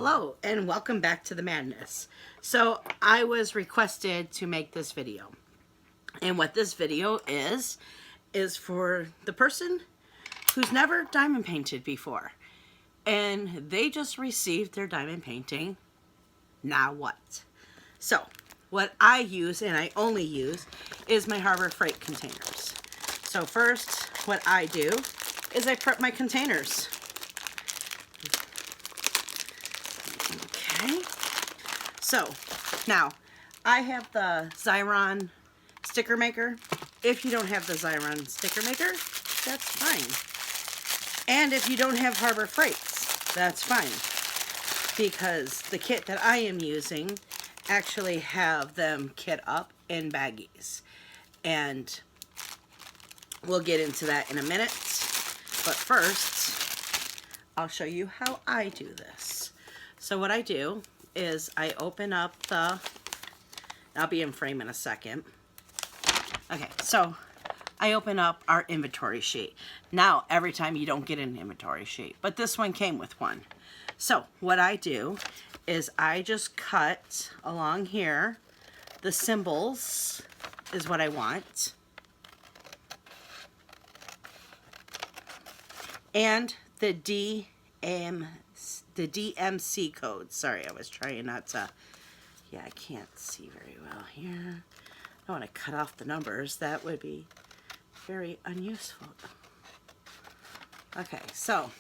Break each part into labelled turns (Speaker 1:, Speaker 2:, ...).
Speaker 1: Hello and welcome back to the madness. So I was requested to make this video, and what this video is for the person who's never diamond painted before and they just received their diamond painting. Now what? So what I use, and I only use, is my Harbor Freight containers. So first what I do is I prep my containers. Okay, so now I have the Xyron sticker maker. If you don't have the Xyron sticker maker, that's fine. And if you don't have Harbor Freights, that's fine. Because the kit that I am using actually have them kit up in baggies. And we'll get into that in a minute. But first, I'll show you how I do this. So what I do is I open up the, I'll be in frame in a second. Okay, so I open up our inventory sheet. Now, every time you don't get an inventory sheet, but this one came with one. So what I do is I just cut along here. The symbols is what I want. And the DMC code. Sorry, I was trying not to, yeah, I can't see very well here. I don't want to cut off the numbers. That would be very unuseful. Okay, so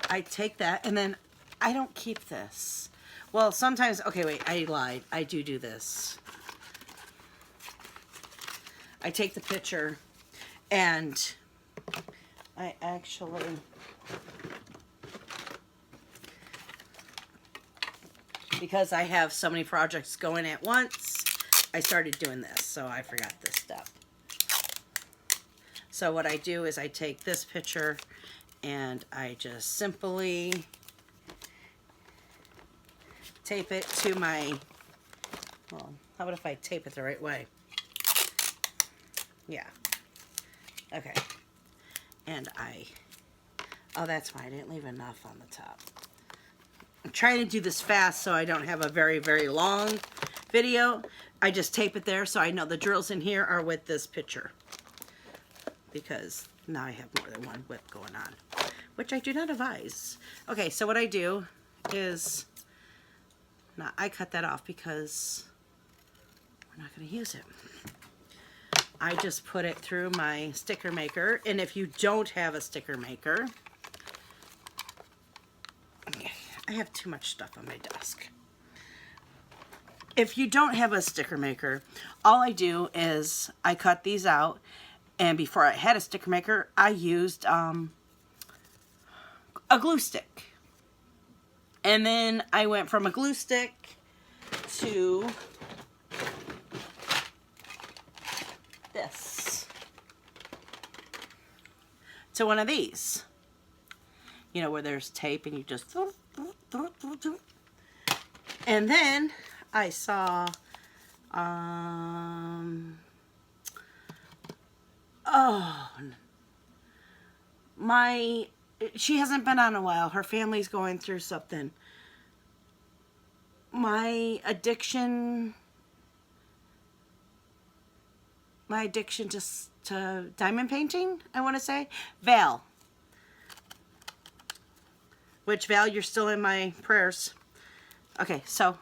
Speaker 1: I take that, and then I don't keep this. Well, sometimes, okay, wait, I lied. I do this. I take the picture, and I actually because I have so many projects going at once, I started doing this, so I forgot this step. So what I do is I take this picture and I just simply tape it to my, well, how about if I tape it the right way? Yeah. Okay. And oh, that's fine. I didn't leave enough on the top. I'm trying to do this fast so I don't have a very, very long video. I just tape it there so I know the drills in here are with this picture. Because now I have more than one whip going on, which I do not advise. Okay, so what I do is, now I cut that off because we're not going to use it. I just put it through my sticker maker, and if you don't have a sticker maker, I have too much stuff on my desk. If you don't have a sticker maker, all I do is I cut these out, and before I had a sticker maker, I used a glue stick. And then I went from a glue stick to this, to one of these, you know, where there's tape and you just, and then I saw, she hasn't been on a while, her family's going through something. My addiction to diamond painting, I want to say, Val. Which, Val, you're still in my prayers. Okay, so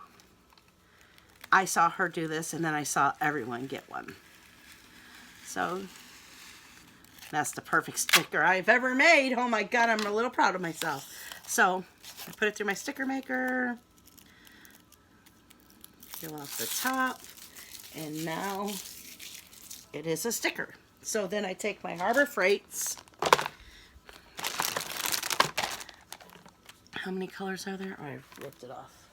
Speaker 1: I saw her do this, and then I saw everyone get one. So that's the perfect sticker I've ever made. Oh my God, I'm a little proud of myself. So I put it through my sticker maker. Peel off the top, and now it is a sticker. So then I take my Harbor Freights. How many colors are there? Oh, I ripped it off.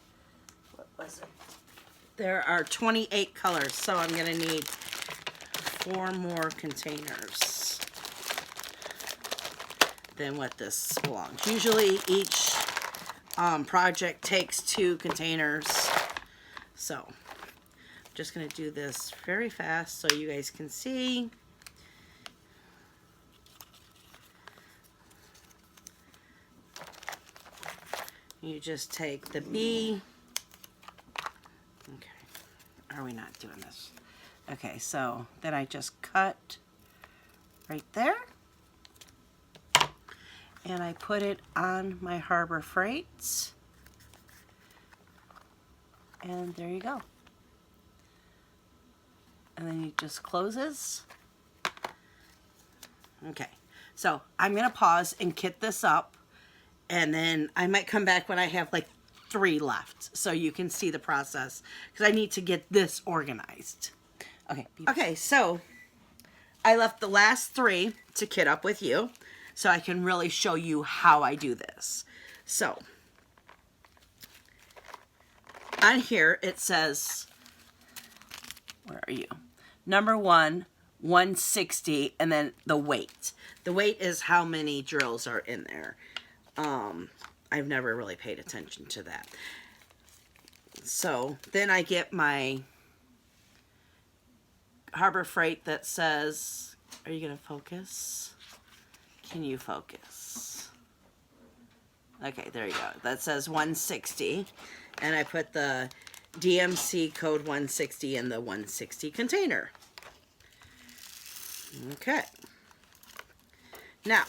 Speaker 1: What was it? There are 28 colors, so I'm going to need 4 more containers than what this belongs. Usually each project takes 2 containers. So I'm just going to do this very fast so you guys can see. you just take the B. Okay, are we not doing this? Okay, so then I just cut right there. And I put it on my Harbor Freight. And there you go. And then it just closes. Okay, so I'm going to pause and kit this up. And then I might come back when I have like 3 left. So you can see the process. Because I need to get this organized. Okay, so I left the last 3 to kit up with you. So I can really show you how I do this. So, on here it says, where are you? Number 1, 160, and then the weight. The weight is how many drills are in there. I've never really paid attention to that. So, then I get my Harbor Freight that says, are you going to focus? Can you focus? Okay, there you go. That says 160. And I put the DMC code 160 in the 160 container. Okay. Now,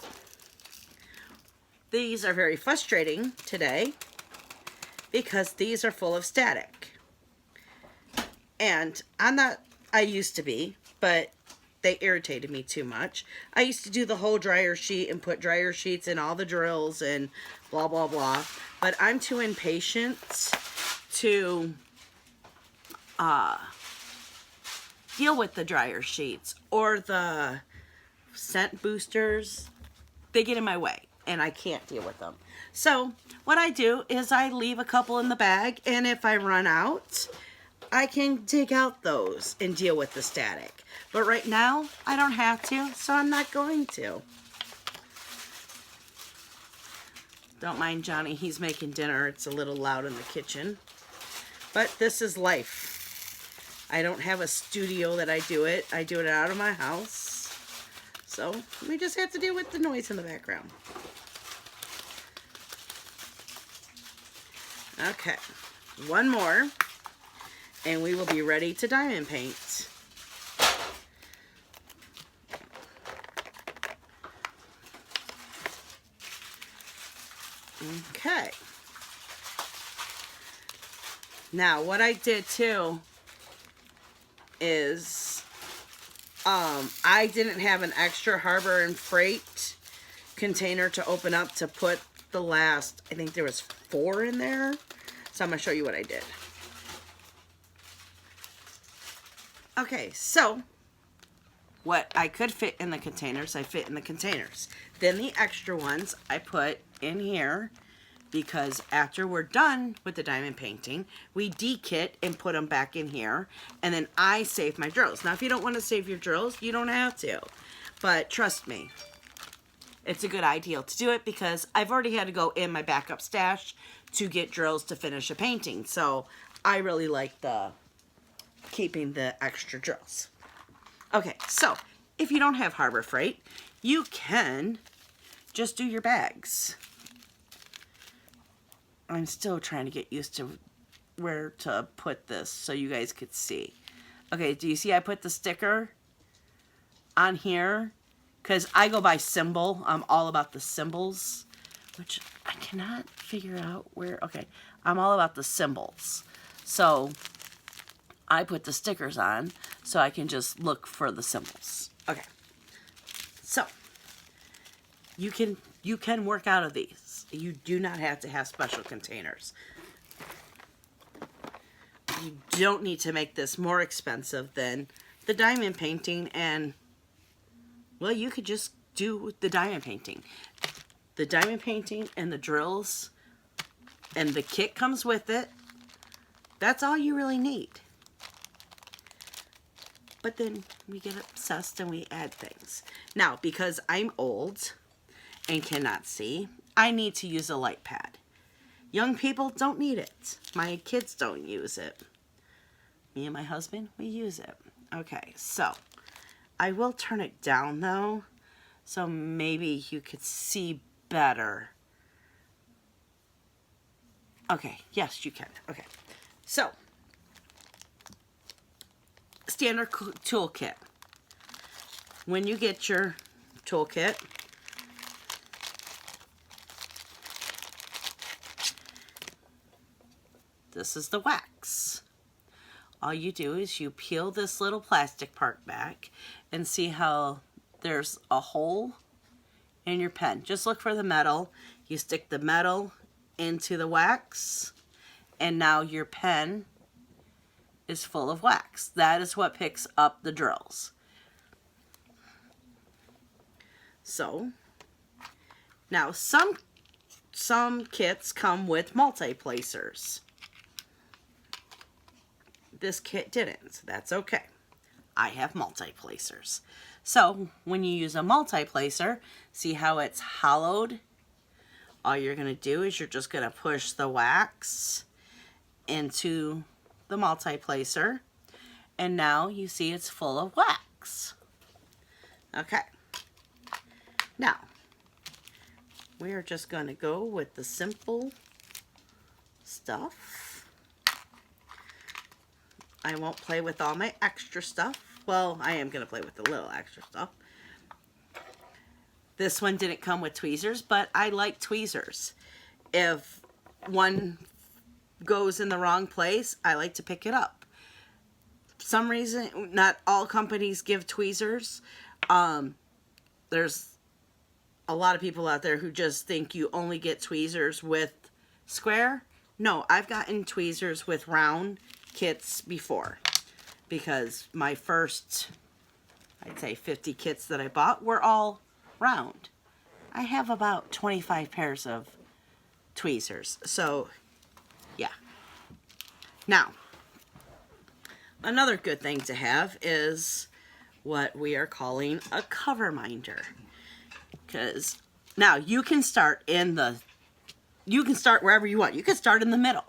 Speaker 1: these are very frustrating today because these are full of static. And I used to be, but they irritated me too much. I used to do the whole dryer sheet and put dryer sheets in all the drills and blah, blah, blah. But I'm too impatient to deal with the dryer sheets or the scent boosters. They get in my way and I can't deal with them. So what I do is I leave a couple in the bag, and if I run out, I can dig out those and deal with the static. But right now, I don't have to, so I'm not going to. Don't mind Johnny, he's making dinner. It's a little loud in the kitchen. But this is life. I don't have a studio that I do it. I do it out of my house. So we just have to deal with the noise in the background. Okay, one more. And we will be ready to diamond paint. Okay. Now, what I did too is I didn't have an extra Harbor and Freight container to open up to put the last, I think there was 4 in there. So I'm going to show you what I did. Okay, so what I could fit in the containers, I fit in the containers. Then the extra ones I put in here because after we're done with the diamond painting, we de-kit and put them back in here. And then I save my drills. Now, if you don't want to save your drills, you don't have to. But trust me, it's a good idea to do it because I've already had to go in my backup stash to get drills to finish a painting. So I really like keeping the extra drills. Okay, so if you don't have Harbor Freight, you can just do your bags. I'm still trying to get used to where to put this so you guys could see. Okay, do you see I put the sticker on here? Because I go by symbol. I'm all about the symbols, which I cannot figure out where. Okay, I'm all about the symbols. So I put the stickers on so I can just look for the symbols. Okay. So you can work out of these. You do not have to have special containers. You don't need to make this more expensive than the diamond painting, and well, you could just do the diamond painting. The diamond painting and the drills and the kit comes with it. That's all you really need. But then we get obsessed and we add things. Now, because I'm old and cannot see, I need to use a light pad. Young people don't need it. My kids don't use it. Me and my husband, we use it. Okay, so I will turn it down though, so maybe you could see better. Okay, yes, you can. Okay, so standard toolkit. When you get your toolkit, this is the wax. All you do is you peel this little plastic part back and see how there's a hole in your pen. Just look for the metal. You stick the metal into the wax, and now your pen is full of wax. That is what picks up the drills. So now some kits come with multi-placers. This kit didn't. That's okay. I have multi-placers. So when you use a multi-placer, see how it's hollowed? All you're going to do is you're just going to push the wax into the multi-placer, and now you see it's full of wax. Okay. Now, we are just going to go with the simple stuff. I won't play with all my extra stuff. Well, I am going to play with the little extra stuff. This one didn't come with tweezers, but I like tweezers. If one goes in the wrong place, I like to pick it up. For some reason, not all companies give tweezers. There's a lot of people out there who just think you only get tweezers with square. No, I've gotten tweezers with round kits before, because my first, I'd say 50 kits that I bought were all round. I have about 25 pairs of tweezers, so yeah. Now, another good thing to have is what we are calling a cover minder. Because now you can start wherever you want. You can start in the middle.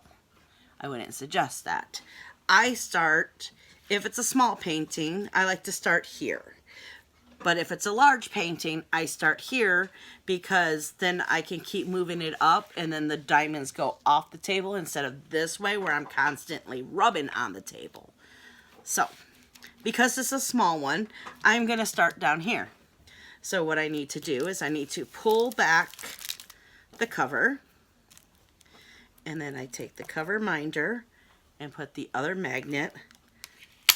Speaker 1: I wouldn't suggest that. I start, if it's a small painting, I like to start here. But if it's a large painting, I start here, because then I can keep moving it up, and then the diamonds go off the table instead of this way where I'm constantly rubbing on the table. So, because it's a small one, I'm going to start down here. So what I need to do is I need to pull back the cover, and then I take the cover minder and put the other magnet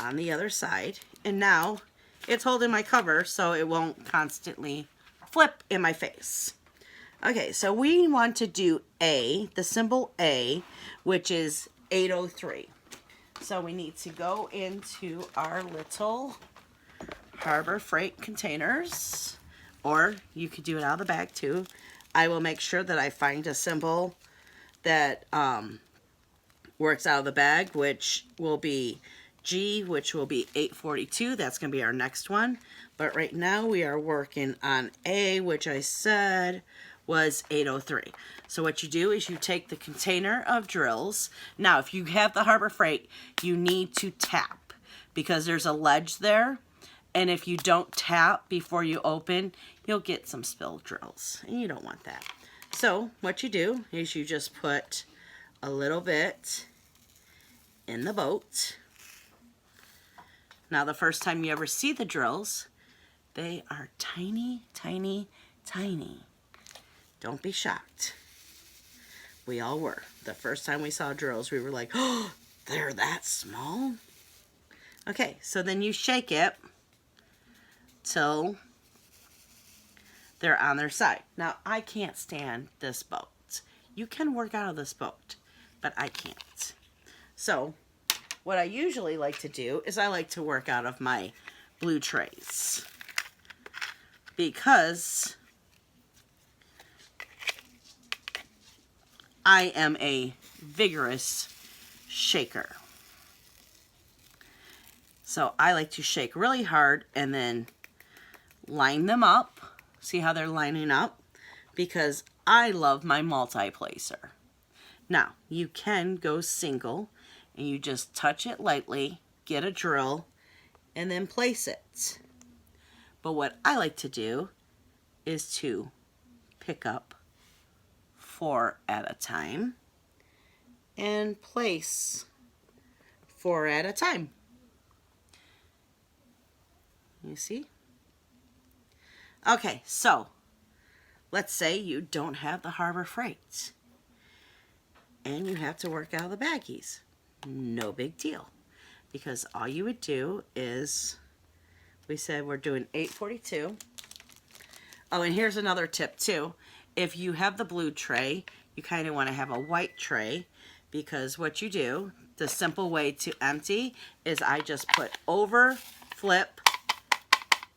Speaker 1: on the other side, and now it's holding my cover so it won't constantly flip in my face. Okay, so we want to do A, the symbol A, which is 803. So we need to go into our little Harbor Freight containers, or you could do it out of the bag too. I will make sure that I find a symbol that works out of the bag, which will be G, which will be 842. That's going to be our next one. But right now we are working on A, which I said was 803. So what you do is you take the container of drills. Now, if you have the Harbor Freight, you need to tap, because there's a ledge there. And if you don't tap before you open, you'll get some spilled drills, and you don't want that. So what you do is you just put a little bit in the boat. Now, the first time you ever see the drills, they are tiny, tiny, tiny. Don't be shocked. We all were. The first time we saw drills, we were like, oh, they're that small? Okay, so then you shake it till they're on their side. Now, I can't stand this boat. You can work out of this boat, but I can't. So what I usually like to do is I like to work out of my blue trays, because I am a vigorous shaker. So I like to shake really hard and then line them up. See how they're lining up? Because I love my multi-placer. Now, you can go single, and you just touch it lightly, get a drill, and then place it. But what I like to do is to pick up 4 at a time and place 4 at a time. You see? Okay, so let's say you don't have the Harbor Freight and you have to work out of the baggies. No big deal, because all you would do is, we said we're doing 842. Oh, and here's another tip too. If you have the blue tray, you kind of want to have a white tray, because what you do, the simple way to empty is I just put over, flip,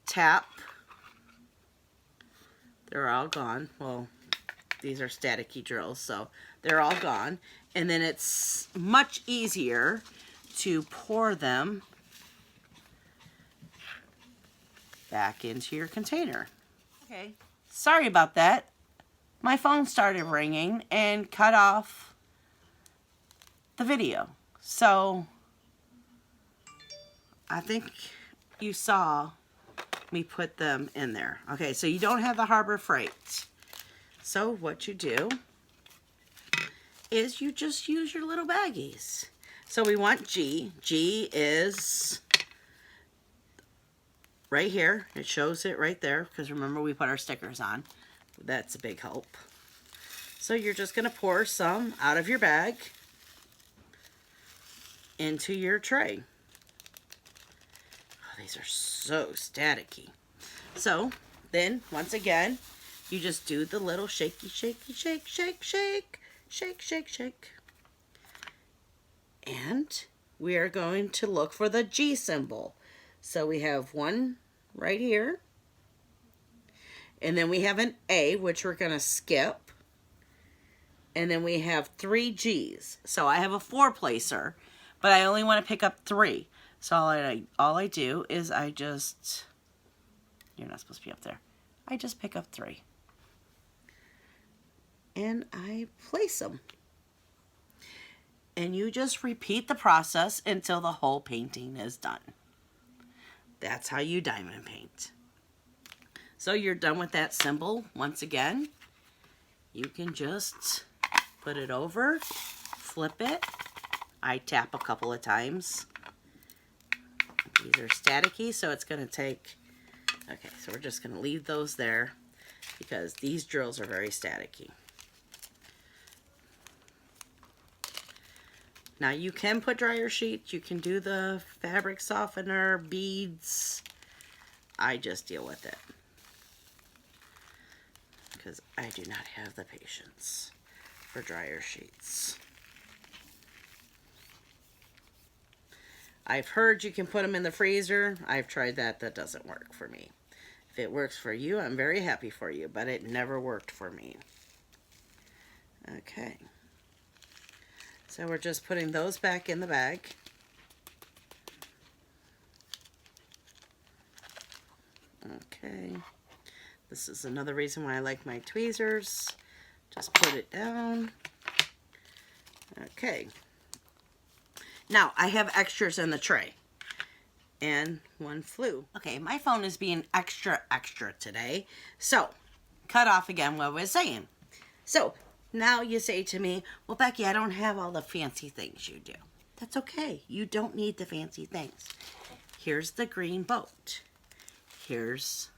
Speaker 1: tap. They're all gone. Well, these are staticky drills, so they're all gone. And then it's much easier to pour them back into your container. Okay, sorry about that. My phone started ringing and cut off the video. So I think you saw me put them in there. Okay, so you don't have the Harbor Freight. So what you do is you just use your little baggies. So we want G. G is right here. It shows it right there, because remember we put our stickers on. That's a big help. So you're just going to pour some out of your bag into your tray. Oh, these are so staticky. So then, once again, you just do the little shaky, shaky, shake, shake, shake, shake, shake, shake. And we are going to look for the G symbol. So we have one right here. And then we have an A, which we're going to skip. And then we have 3 G's. So I have a 4-placer, but I only want to pick up 3. So all I do is I just, you're not supposed to be up there. I just pick up 3. And I place them. And you just repeat the process until the whole painting is done. That's how you diamond paint. So you're done with that symbol. Once again, you can just put it over, flip it. I tap a couple of times. These are staticky, so it's going to take, okay, so we're just going to leave those there because these drills are very staticky. Now you can put dryer sheets, you can do the fabric softener, beads. I just deal with it because I do not have the patience for dryer sheets. I've heard you can put them in the freezer. I've tried that. That doesn't work for me. If it works for you, I'm very happy for you, but it never worked for me. Okay. So we're just putting those back in the bag. Okay. This is another reason why I like my tweezers. Just put it down. Okay. Now, I have extras in the tray. And one flew. Okay, my phone is being extra today. So, cut off again what I was saying. So, now you say to me, well, Becky, I don't have all the fancy things you do. That's okay. You don't need the fancy things. Here's the green boat. Here's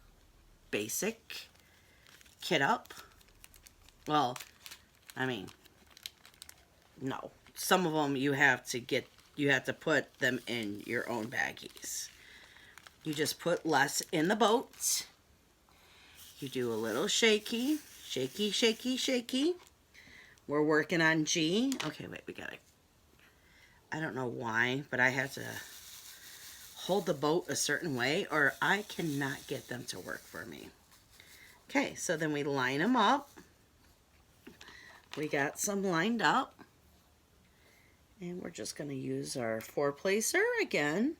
Speaker 1: basic kit up. Well, I mean, no. Some of them you have to put them in your own baggies. You just put less in the boat. You do a little shaky, shaky, shaky, shaky. We're working on G. Okay, wait, we got it. I don't know why, but I have to hold the boat a certain way or I cannot get them to work for me. Okay, so then we line them up. We got some lined up. And we're just going to use our 4-placer again.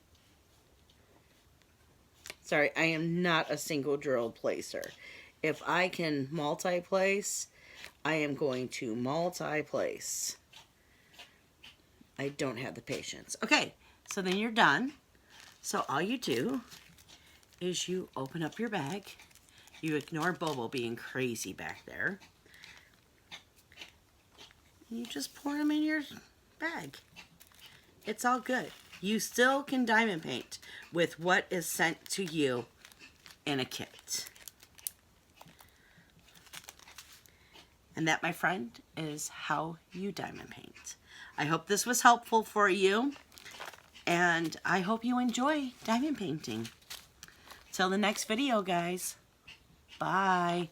Speaker 1: Sorry, I am not a single drill placer. If I can multi-place, I am going to multi-place. I don't have the patience. Okay, so then you're done. So all you do is you open up your bag. You ignore Bobo being crazy back there. You just pour them in your bag. It's all good. You still can diamond paint with what is sent to you in a kit. And that, my friend, is how you diamond paint. I hope this was helpful for you, and I hope you enjoy diamond painting. Till the next video, guys. Bye.